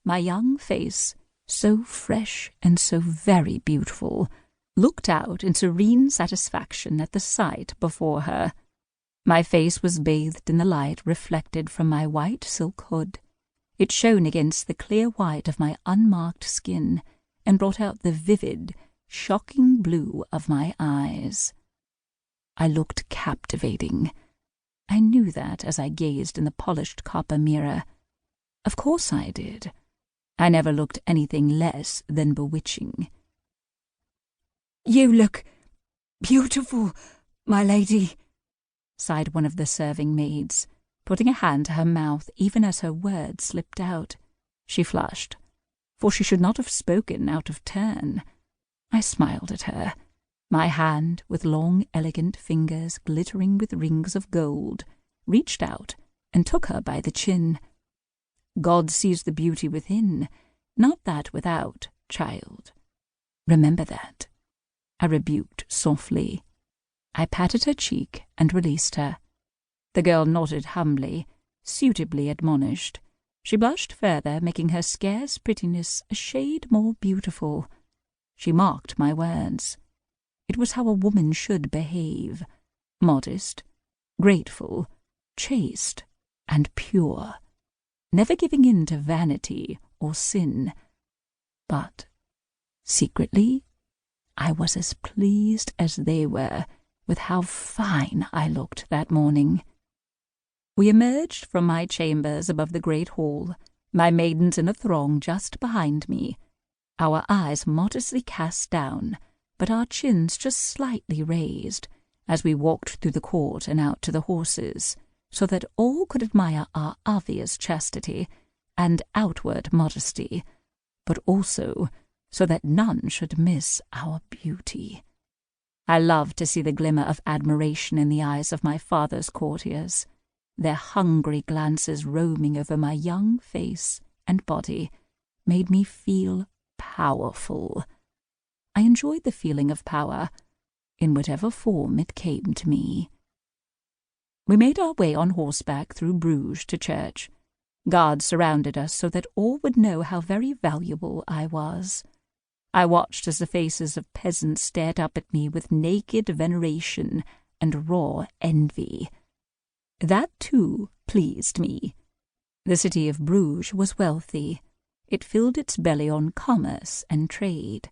my young face, so fresh and so very beautiful, looked out in serene satisfaction at the sight before her. My face was bathed in the light reflected from my white silk hood. It shone against the clear white of my unmarked skin, and brought out the vivid, shocking blue of my eyes. I looked captivating. I knew that as I gazed in the polished copper mirror. Of course I did. I never looked anything less than bewitching. "You look beautiful, my lady," sighed one of the serving maids, putting a hand to her mouth even as her words slipped out. She flushed, for she should not have spoken out of turn. I smiled at her. My hand, with long, elegant fingers glittering with rings of gold, reached out and took her by the chin. "God sees the beauty within, not that without, child. Remember that," I rebuked softly. I patted her cheek and released her. The girl nodded humbly, suitably admonished. She blushed further, making her scarce prettiness a shade more beautiful. She marked my words. It was how a woman should behave: modest, grateful, chaste, and pure, never giving in to vanity or sin. But, secretly, I was as pleased as they were with how fine I looked that morning. We emerged from my chambers above the great hall, my maidens in a throng just behind me, our eyes modestly cast down, but our chins just slightly raised, as we walked through the court and out to the horses, so that all could admire our obvious chastity and outward modesty, but also so that none should miss our beauty. I loved to see the glimmer of admiration in the eyes of my father's courtiers, their hungry glances roaming over my young face and body made me feel powerful. I enjoyed the feeling of power, in whatever form it came to me. We made our way on horseback through Bruges to church. Guards surrounded us so that all would know how very valuable I was. I watched as the faces of peasants stared up at me with naked veneration and raw envy. That, too, pleased me. The city of Bruges was wealthy. It filled its belly on commerce and trade.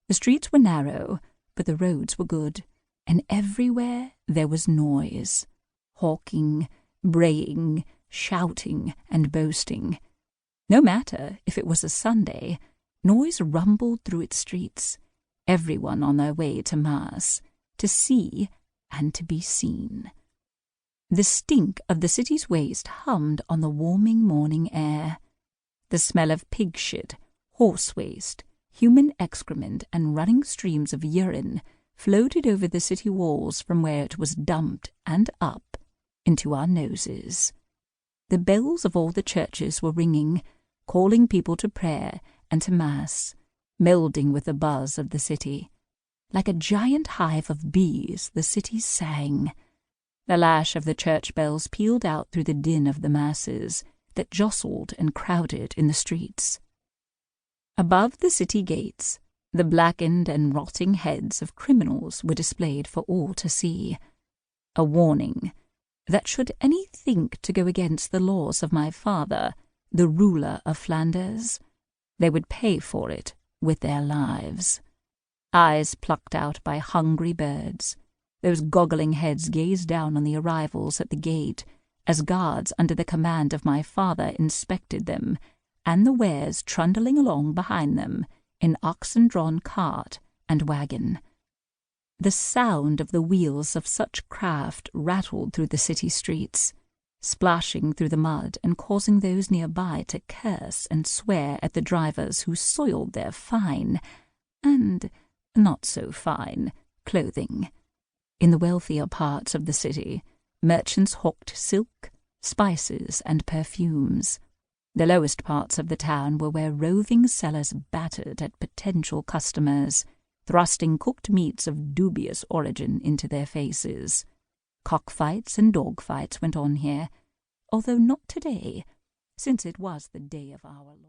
The streets were narrow, but the roads were good, and everywhere there was noise. Hawking, braying, shouting, and boasting. No matter if it was a Sunday, noise rumbled through its streets, everyone on their way to Mass, to see and to be seen. The stink of the city's waste hummed on the warming morning air. The smell of pig shit, horse waste, human excrement, and running streams of urine floated over the city walls from where it was dumped and up into our noses. The bells of all the churches were ringing, calling people to prayer and to Mass, melding with the buzz of the city. Like a giant hive of bees, the city sang. The lash of the church bells pealed out through the din of the masses that jostled and crowded in the streets. Above the city gates, the blackened and rotting heads of criminals were displayed for all to see. A warning that should any think to go against the laws of my father, the ruler of Flanders, they would pay for it with their lives. Eyes plucked out by hungry birds, those goggling heads gazed down on the arrivals at the gate as guards under the command of my father inspected them, and the wares trundling along behind them in oxen-drawn cart and wagon. The sound of the wheels of such craft rattled through the city streets, splashing through the mud and causing those nearby to curse and swear at the drivers who soiled their fine, and not so fine, clothing. In the wealthier parts of the city, merchants hawked silk, spices, and perfumes. The lowest parts of the town were where roving sellers battered at potential customers, thrusting cooked meats of dubious origin into their faces. Cockfights and dogfights went on here, although not today, since it was the day of our Lord.